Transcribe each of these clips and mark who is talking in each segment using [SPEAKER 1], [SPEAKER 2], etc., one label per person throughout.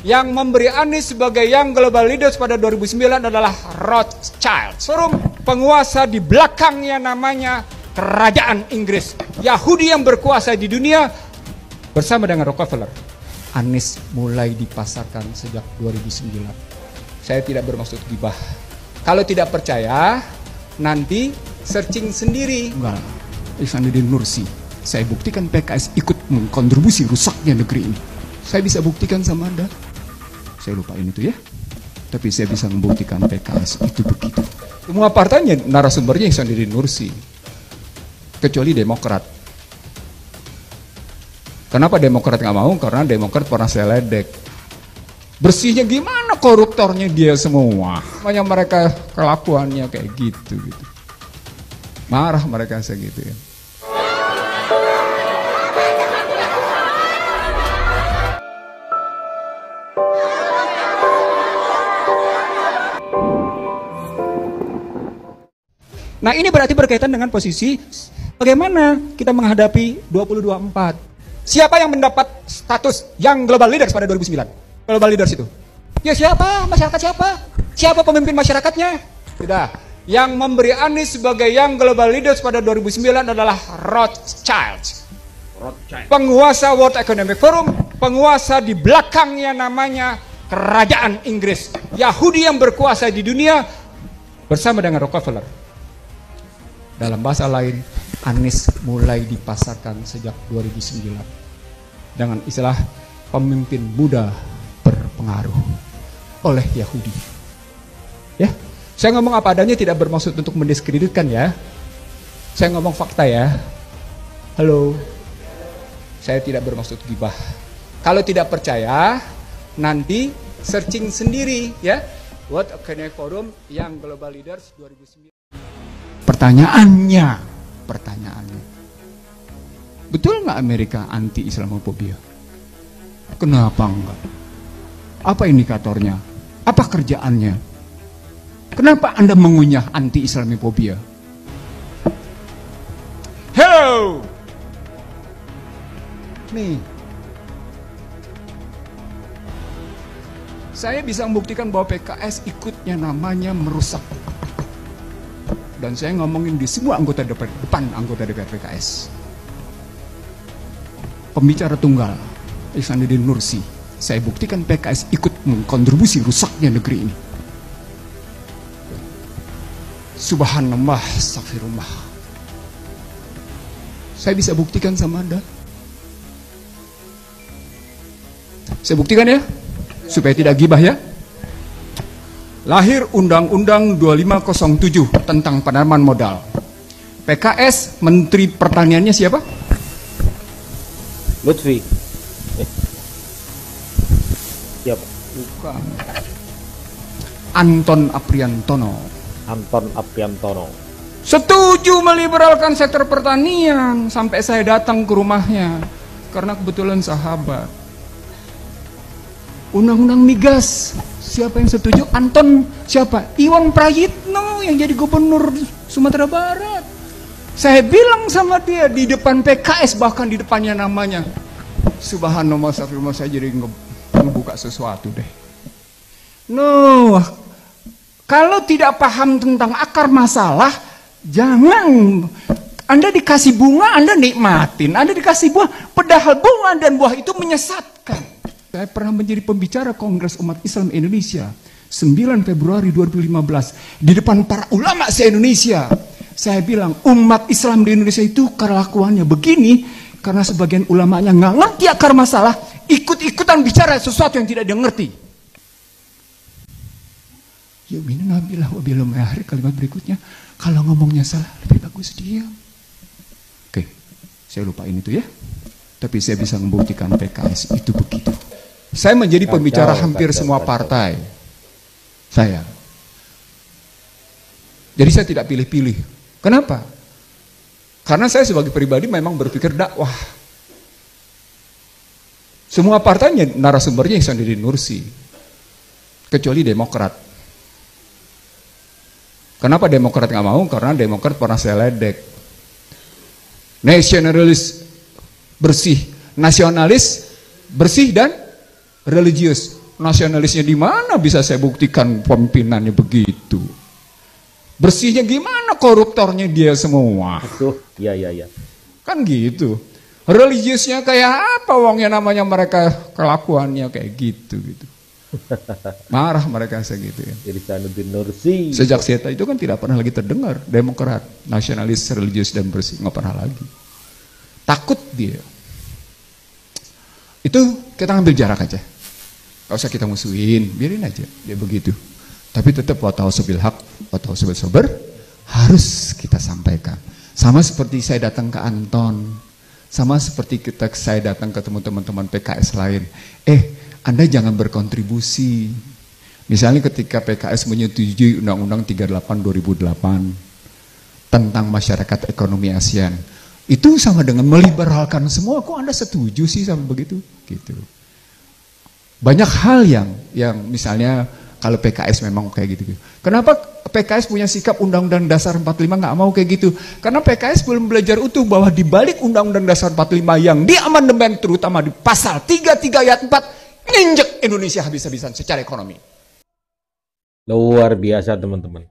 [SPEAKER 1] Yang memberi Anies sebagai Young Global Leaders pada 2009 adalah Rothschild, forum penguasa di belakangnya namanya Kerajaan Inggris. Yahudi yang berkuasa di dunia bersama dengan Rockefeller. Anies mulai dipasarkan sejak 2009. Saya tidak bermaksud gibah. Kalau tidak percaya, nanti searching sendiri.
[SPEAKER 2] Enggak, Ihsanuddin Nursi. Saya buktikan PKS ikut mengkontribusi rusaknya negeri ini. Saya bisa buktikan sama Anda. Saya lupain itu ya. Tapi saya bisa membuktikan PKS itu begitu.
[SPEAKER 1] Semua partainya narasumbernya Ihsanuddin Nursi. Kecuali Demokrat. Kenapa Demokrat nggak mau? Karena Demokrat pernah saya ledek. Bersihnya gimana koruptornya dia semua. Makanya mereka kelakuannya kayak gitu. Marah mereka segitu ya. Nah ini berarti berkaitan dengan posisi bagaimana kita menghadapi 2024. Siapa yang mendapat status Young Global Leaders pada 2009? Global Leaders itu. Ya siapa? Masyarakat siapa? Siapa pemimpin masyarakatnya? Tidak. Yang memberi Anies sebagai Young Global Leaders pada 2009 adalah Rothschild. Penguasa World Economic Forum, penguasa di belakangnya namanya Kerajaan Inggris. Yahudi yang berkuasa di dunia bersama dengan Rockefeller. Dalam bahasa lain, Anies mulai dipasarkan sejak 2009 dengan istilah pemimpin muda berpengaruh oleh Yahudi. Ya, saya ngomong apa adanya, tidak bermaksud untuk mendiskreditkan ya. Saya ngomong fakta ya. Halo, saya tidak bermaksud gibah. Kalau tidak percaya, nanti searching sendiri ya. World Economic Forum Young Global Leaders 2009.
[SPEAKER 2] Pertanyaannya, betul nggak Amerika anti Islamofobia? Kenapa enggak? Apa indikatornya? Apa kerjaannya? Kenapa Anda mengunyah anti Islamofobia?
[SPEAKER 1] Hello, nih,
[SPEAKER 2] saya bisa membuktikan bahwa PKS ikutnya namanya merusak. Dan saya ngomongin di semua anggota depan anggota DPR PKS. Pembicara tunggal, Ihsanuddin Nursi. Saya buktikan PKS ikut mengkontribusi rusaknya negeri ini. Subhanallah, astagfirullah. Saya bisa buktikan sama Anda. Saya buktikan ya, supaya tidak gibah ya. Lahir Undang-Undang 2507 tentang penanaman modal. PKS Menteri Pertaniannya siapa?
[SPEAKER 3] Lutfi. Siapa?
[SPEAKER 2] Bukan. Anton Apriantono.
[SPEAKER 3] Anton Apriantono.
[SPEAKER 2] Setuju meliberalkan sektor pertanian sampai saya datang ke rumahnya karena kebetulan sahabat. Undang-undang migas. Siapa yang setuju? Anton siapa? Iwan Prayitno yang jadi gubernur Sumatera Barat. Saya bilang sama dia di depan PKS, bahkan di depannya namanya. Subhanallah, astagfirullah, saya jadi ngebuka sesuatu deh. No, kalau tidak paham tentang akar masalah, jangan. Anda dikasih bunga, Anda nikmatin. Anda dikasih buah, padahal bunga dan buah itu menyesatkan. Saya pernah menjadi pembicara Kongres Umat Islam Indonesia 9 Februari 2015 di depan para ulama se-Indonesia. Saya bilang umat Islam di Indonesia itu kelakuannya begini karena sebagian ulamanya nggak ngerti akar masalah, ikut-ikutan bicara sesuatu yang tidak dia ngerti. Ya minna billah wa bilal mahir, kalimat berikutnya, kalau ngomongnya salah lebih bagus diam. Oke, saya lupain itu ya. Tapi saya bisa membuktikan PKS itu begitu. Saya menjadi pembicara hampir semua partai. Jadi saya tidak pilih-pilih. Kenapa? Karena saya sebagai pribadi memang berpikir dakwah. Semua partainya narasumbernya Ihsanuddin Nursi. Kecuali Demokrat. Kenapa Demokrat nggak mau? Karena Demokrat pernah saya ledek. Nasionalis bersih, nasionalis bersih dan religius. nasionalisnya di mana bisa saya buktikan pimpinannya begitu? Bersihnya gimana koruptornya dia semua?
[SPEAKER 3] Aduh, iya.
[SPEAKER 2] Kan gitu. Religiusnya kayak apa wongnya namanya mereka kelakuannya kayak gitu. Marah mereka segitu ya.
[SPEAKER 3] Irsanuddin Nursi.
[SPEAKER 2] Sejak Seta itu kan tidak pernah lagi terdengar Demokrat, nasionalis, religius dan bersih, nggak pernah lagi. Takut dia. Itu kita ngambil jarak aja. Gak usah kita musuhin, biarin aja dia begitu. Tapi tetap watawasubil haq, watawasubil sober harus kita sampaikan. Sama seperti saya datang ke Anton, sama seperti saya datang ke teman-teman PKS lain. Anda jangan berkontribusi. Misalnya ketika PKS menyetujui Undang-Undang 38 2008 tentang masyarakat ekonomi ASEAN, itu sama dengan meliberalkan semua. Kok Anda setuju sih sama begitu? Gitu. Banyak hal yang misalnya kalau PKS memang kayak gitu. Kenapa PKS punya sikap Undang-Undang Dasar 45 nggak mau kayak gitu? Karena PKS belum belajar utuh bahwa di balik Undang-Undang Dasar 45 yang diamandemen terutama di pasal 33 ayat 4 nginjek Indonesia habis-habisan secara ekonomi.
[SPEAKER 3] Luar biasa teman-teman.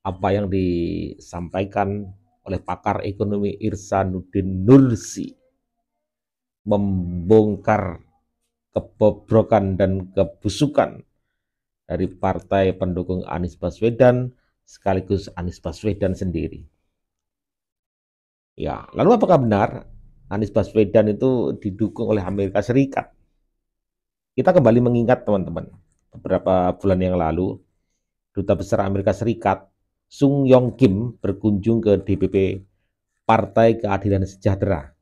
[SPEAKER 3] Apa yang disampaikan oleh pakar ekonomi Irsanuddin Nursi membongkar kebobrokan dan kebusukan dari partai pendukung Anies Baswedan sekaligus Anies Baswedan sendiri. Ya, lalu apakah benar Anies Baswedan itu didukung oleh Amerika Serikat? Kita kembali mengingat teman-teman, beberapa bulan yang lalu, Duta Besar Amerika Serikat, Sung Yong Kim, berkunjung ke DPP Partai Keadilan Sejahtera.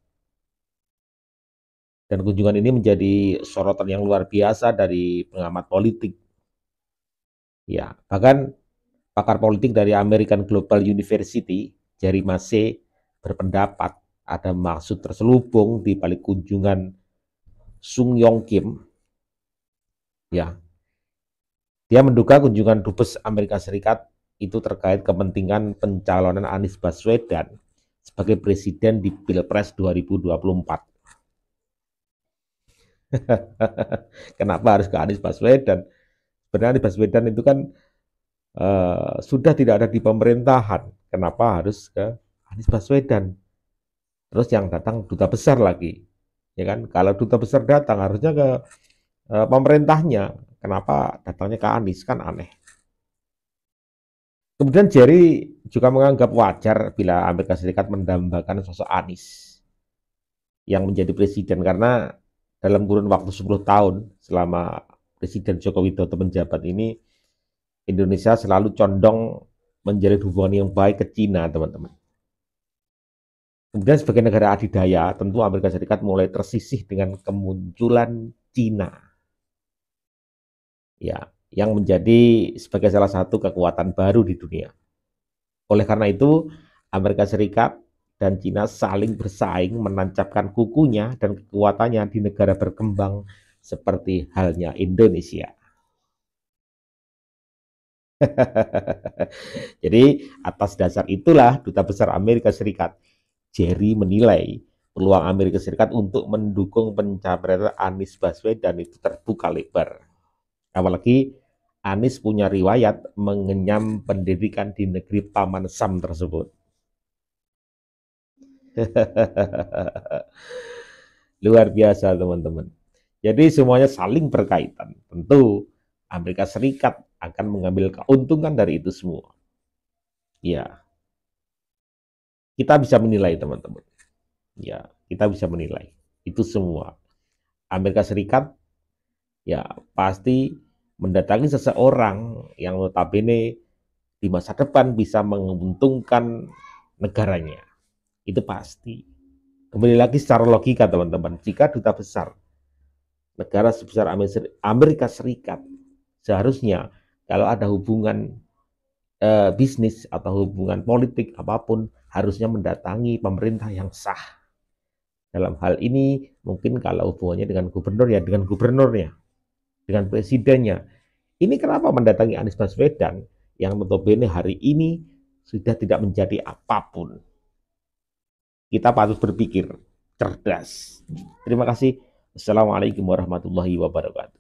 [SPEAKER 3] Dan kunjungan ini menjadi sorotan yang luar biasa dari pengamat politik. Ya, bahkan pakar politik dari American Global University, Jerry Massey, berpendapat ada maksud terselubung di balik kunjungan Sung Yong Kim. Ya, dia menduga kunjungan Dubes Amerika Serikat itu terkait kepentingan pencalonan Anies Baswedan sebagai presiden di Pilpres 2024. Kenapa harus ke Anies Baswedan? Sebenarnya Anies Baswedan itu kan sudah tidak ada di pemerintahan. Kenapa harus ke Anies Baswedan? Terus yang datang duta besar lagi, ya kan? Kalau duta besar datang harusnya ke pemerintahnya, kenapa datangnya ke Anies, kan aneh. Kemudian Jerry juga menganggap wajar bila Amerika Serikat mendambakan sosok Anies yang menjadi presiden, karena dalam kurun waktu 10 tahun selama Presiden Joko Widodo menjabat ini, Indonesia selalu condong menjalin hubungan yang baik ke Cina, teman-teman. Kemudian sebagai negara adidaya, tentu Amerika Serikat mulai tersisih dengan kemunculan Cina. Ya, yang menjadi sebagai salah satu kekuatan baru di dunia. Oleh karena itu, Amerika Serikat dan Cina saling bersaing menancapkan kukunya dan kekuatannya di negara berkembang seperti halnya Indonesia. Jadi, atas dasar itulah Duta Besar Amerika Serikat, Jerry, menilai peluang Amerika Serikat untuk mendukung pencapresan Anies Baswedan itu terbuka lebar. Apalagi Anies punya riwayat mengenyam pendidikan di negeri Paman Sam tersebut. Luar biasa teman-teman. Jadi semuanya saling berkaitan. Tentu Amerika Serikat akan mengambil keuntungan dari itu semua. Ya, kita bisa menilai teman-teman. Ya, kita bisa menilai itu semua. Amerika Serikat ya pasti mendatangi seseorang yang notabene di masa depan bisa menguntungkan negaranya. Itu pasti. Kembali lagi secara logika teman-teman, jika duta besar negara sebesar Amerika Serikat seharusnya kalau ada hubungan bisnis atau hubungan politik apapun harusnya mendatangi pemerintah yang sah. Dalam hal ini mungkin kalau hubungannya dengan gubernur ya dengan gubernurnya, dengan presidennya. Ini kenapa mendatangi Anies Baswedan yang notabene hari ini sudah tidak menjadi apapun. Kita patut berpikir cerdas. Terima kasih. Assalamualaikum warahmatullahi wabarakatuh.